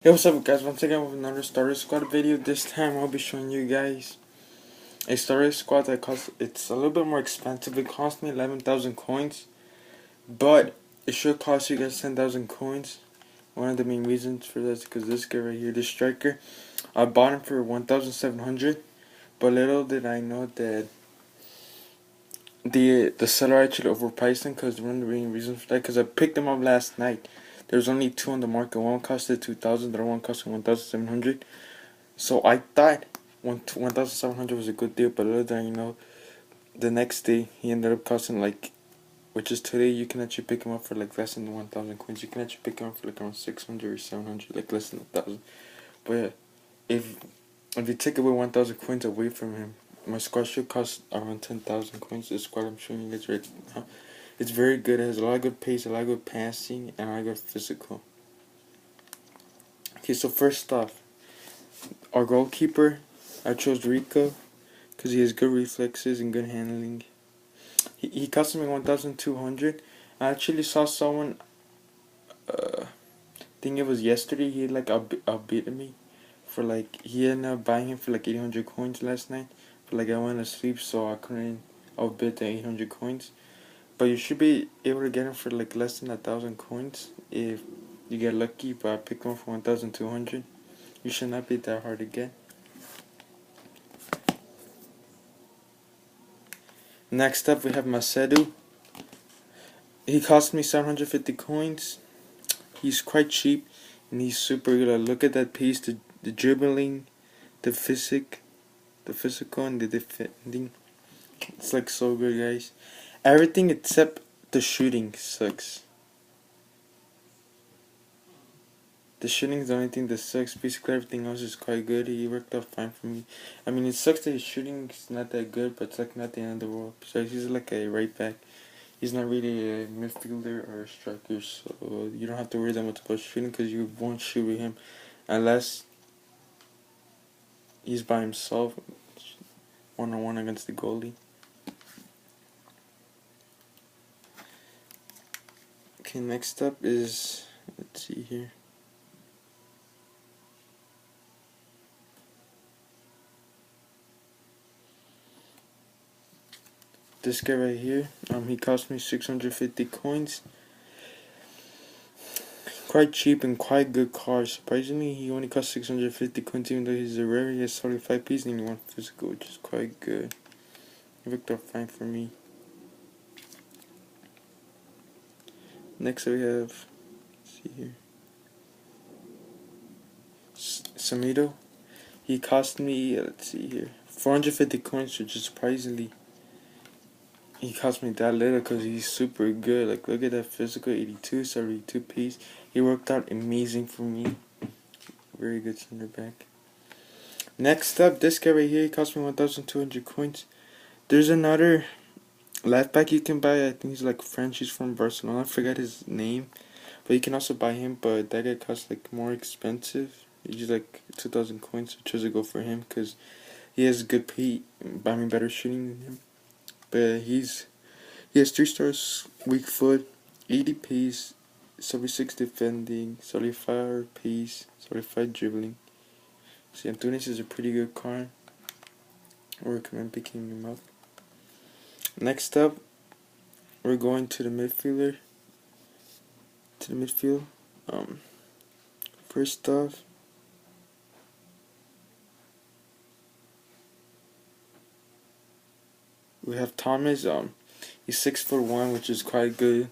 Hey, what's up guys, once again with another starter squad video. This time I'll be showing you guys a starter squad that it's a little bit more expensive. It cost me 11,000 coins, but it should cost you guys 10,000 coins. One of the main reasons for that is because this guy right here, this striker, I bought him for 1,700, but little did I know that the seller actually overpriced him, because one of the main reasons for that, because I picked him up last night. There's only two on the market. One costed 2,000, the other one costed 1,700. So I thought 1,700 was a good deal, but little did I know, the next day he ended up costing which is today, you can actually pick him up for like less than 1,000 coins. You can actually pick him up for like around 600 or 700, like less than 1,000. But yeah, if you take away 1,000 coins away from him, my squad should cost around 10,000 coins. This squad I'm showing you guys right now, it's very good. It has a lot of good pace, a lot of good passing, and a lot of good physical. Okay, so first off, our goalkeeper, I chose Rico because he has good reflexes and good handling. He cost me 1,200. I actually saw someone, I think it was yesterday, he like outbid me for he ended up buying him for like 800 coins last night. But I went to sleep, so I couldn't outbid the 800 coins. But you should be able to get him for like less than 1,000 coins if you get lucky. But I picked him for 1,200. You should not be that hard to get. Next up we have Macedo. He cost me 750 coins. He's quite cheap and he's super good. Look at that pace, the dribbling, the physical and the defending. It's like so good, guys. Everything except the shooting sucks. The shooting is the only thing that sucks. Basically everything else is quite good. He worked out fine for me. I mean, it sucks that his shooting is not that good, but it's like not the end of the world. Besides, he's like a right back. He's not really a midfielder or a striker, so you don't have to worry that much about shooting, because you won't shoot with him unless he's by himself, one-on-one against the goalie. Okay, next up is, let's see here. This guy right here, he cost me 650 coins. Quite cheap and quite good car. Surprisingly, he only cost 650 coins, even though he's a rare. He has 45 piece and he won physical, which is quite good. He worked out fine for me. Next we have, let's see here, Samido. He cost me, let's see here, 450 coins, which is surprisingly, he cost me that little because he's super good. Like, look at that physical, 82, 72 piece. He worked out amazing for me. Very good center back. Next up, this guy right here, he cost me 1,200 coins. There's another left back you can buy. I think he's like French. He's from Barcelona. I forgot his name, but you can also buy him. But that guy costs like more expensive. He's like 2,000 coins. So I chose to go for him because he has good better shooting than him. But he has 3 stars, weak foot, 80 pace, 76 defending, 75 pace, 75 dribbling. So Antunes is a pretty good card. I recommend picking him up. Next up, we're going to the midfield. First off, we have Thomas. He's 6'1", which is quite good.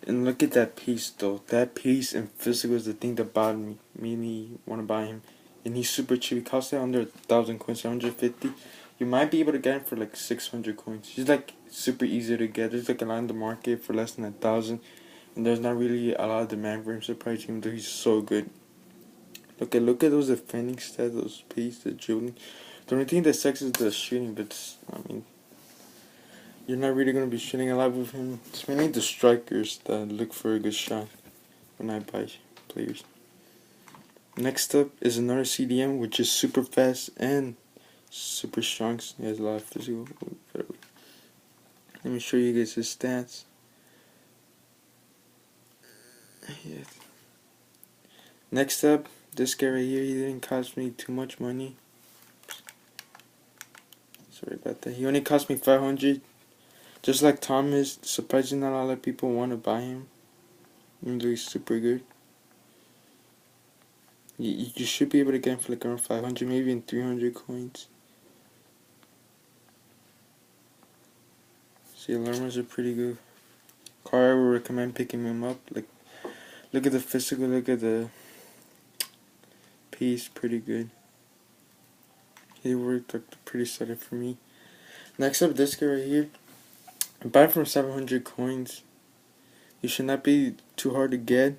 And look at that pace, though. That pace and physical is the thing that bothered made me want to buy him. And he's super cheap. He costs under 1,000 coins, 750. You might be able to get him for like 600 coins. He's like super easy to get. There's like a lot in the market for less than 1,000, and there's not really a lot of demand for him. Surprising, though he's so good. Look at those defending stats, those pace, the dribbling. The only thing that sucks is the shooting, but I mean, you're not really gonna be shooting a lot with him. It's mainly the strikers that look for a good shot when I buy players. Next up is another CDM, which is super fast and super strong. He has a lot of physical. Let me show you guys his stats. Yeah. Next up, This guy right here, he didn't cost me too much money. Sorry about that. He only cost me 500. Just like Thomas, surprisingly not a lot of people want to buy him. Even though he's super good. You should be able to get him for like around 500, maybe in 300 coins. See, alarmers are pretty good. Car, I would recommend picking him up. Like, look at the physical, look at the pace, pretty good. He worked like pretty solid for me. Next up, this guy right here. I bought him from 700 coins. He should not be too hard to get.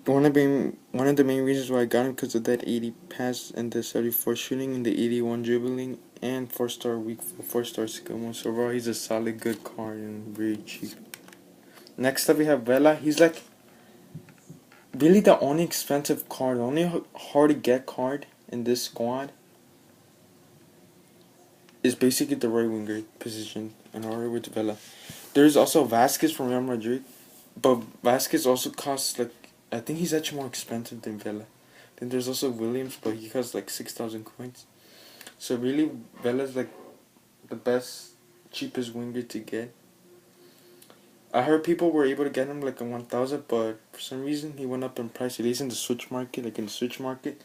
One of the main reasons why I got him because of that 80 pass and the 74 shooting and the 81 dribbling and 4-star weak 4-star skill mode. So overall, he's a solid good card and very cheap. Next up, we have Vela. He's like really the only expensive card, the only hard to get card in this squad is basically the right winger position in order with Vela. There's also Vasquez from Real Madrid, but Vasquez also costs like, I think he's actually more expensive than Vela. Then there's also Williams, but he costs like 6,000 coins. So really, Vela's like the best, cheapest winger to get. I heard people were able to get him like a 1,000, but for some reason he went up in price. At least in the Switch market, like in the Switch market,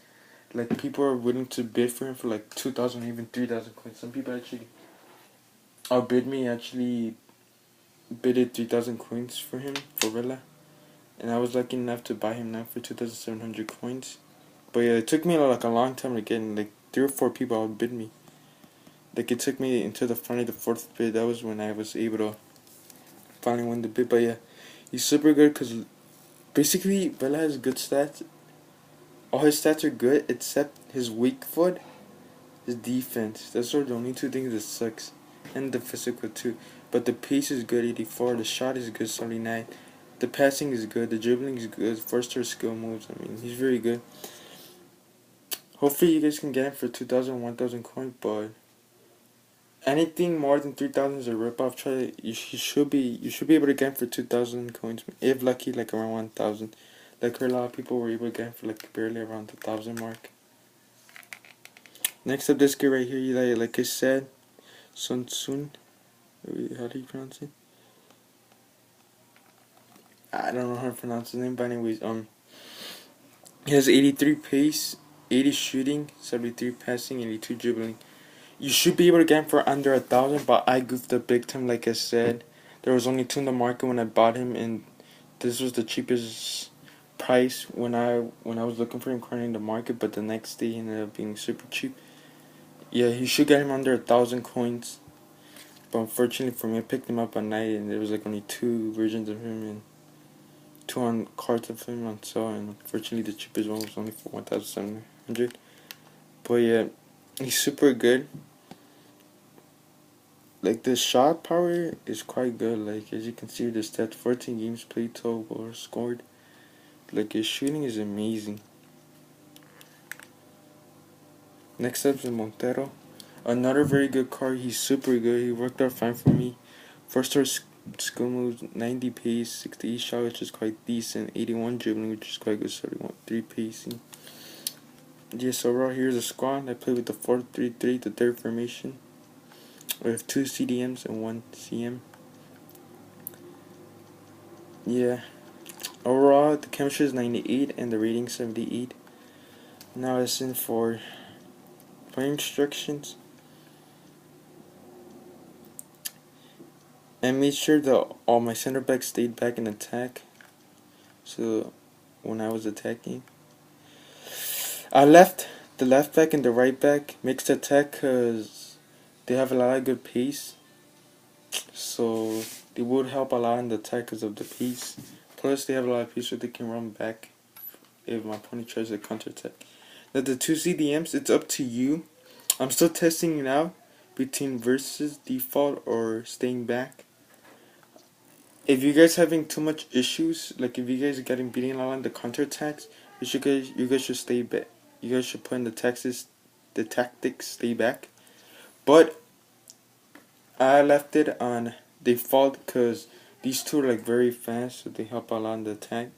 like people are willing to bid for him for like 2,000, even 3,000 coins. Some people actually outbid me. Actually, bidded 3,000 coins for him for Vela, and I was lucky enough to buy him now for 2,700 coins. But yeah, it took me like a long time to get him. Like 3 or 4 people outbid me. Like it took me until finally the 4th bid. That was when I was able to finally win the bid. But yeah, he's super good because basically Vela has good stats. All his stats are good except his weak foot, his defense. Those are the only 2 things that sucks, and the physical too. But the pace is good, 84. The shot is good, 79. The passing is good. The dribbling is good. 4-star skill moves. I mean, he's very good. Hopefully you guys can get him for 2,000, 1,000 coins, but anything more than 3,000 is a ripoff. You should be able to get him for 2,000 coins, if lucky, like around 1,000. Like a lot of people were able to get him for like barely around the 1,000 mark. Next up, this guy right here, like I said, Sun Sun. How do you pronounce it? I don't know how to pronounce his name, but anyways, he has 83 pace, 80 shooting, 73 passing, 82 dribbling. You should be able to get him for under 1,000, but I goofed up big time. Like I said, there was only 2 in the market when I bought him, and this was the cheapest price when I was looking for him currently in the market. But the next day he ended up being super cheap. Yeah, you should get him under 1,000 coins. But unfortunately for me, I picked him up at night, and there was like only 2 versions of him and 2 on cards of him on sale. And unfortunately, the cheapest one was only for 1,700. But yeah, he's super good. Like the shot power is quite good. Like as you can see, the stats: 14 games played, 12 goals scored. Like his shooting is amazing. Next up is Montero. Another very good card. He's super good. He worked out fine for me. 4-star skill moves, 90 pace, 68 shot, which is quite decent. 81 dribbling, which is quite good. 3 pacing. Yeah, so overall, here's a squad. I play with the 4-3-3, the third formation. We have 2 CDMs and 1 CM. Yeah. Overall, the chemistry is 98 and the rating 78. Now it's in for play instructions. And made sure that all my center backs stayed back in attack. So when I was attacking, I left the left back and the right back mixed attack because they have a lot of good pace. So they would help a lot in the attack because of the pace. Plus they have a lot of pace so they can run back if my opponent tries to counter attack. Now the 2 CDMs, it's up to you. I'm still testing it out between versus default or staying back. If you guys having too much issues, like if you guys are getting beaten a lot on the counter attacks, you guys should stay back. You guys should put in the tactics stay back. But I left it on default because these 2 are like very fast, so they help a lot in the attack.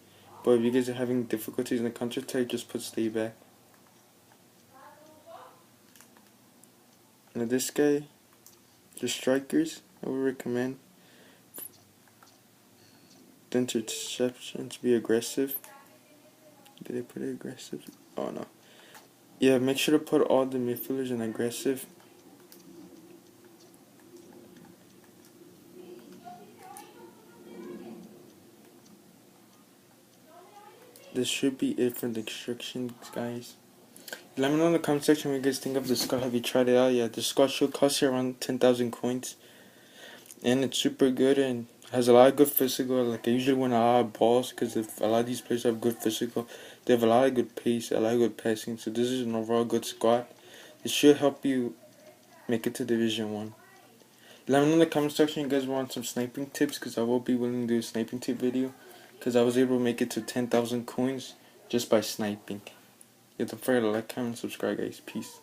But if you guys are having difficulties in the counter attack, just put stay back. Now this guy, the strikers, I would recommend the interceptions be aggressive. Did I put it aggressive? Oh no. Yeah, make sure to put all the midfielders in aggressive. This should be it for the instructions, guys. Let me know in the comment section what you guys think of the squad. Have you tried it out? Yeah, the squad should cost you around 10,000 coins. And it's super good and has a lot of good physical. Like, I usually win a lot of balls because if a lot of these players have good physical, they have a lot of good pace, a lot of good passing. So this is an overall good squad. It should help you make it to Division 1. Let me know in the comment section you guys want some sniping tips, because I will be willing to do a sniping tip video, because I was able to make it to 10,000 coins just by sniping. Yeah, don't forget to like, comment, and subscribe, guys. Peace.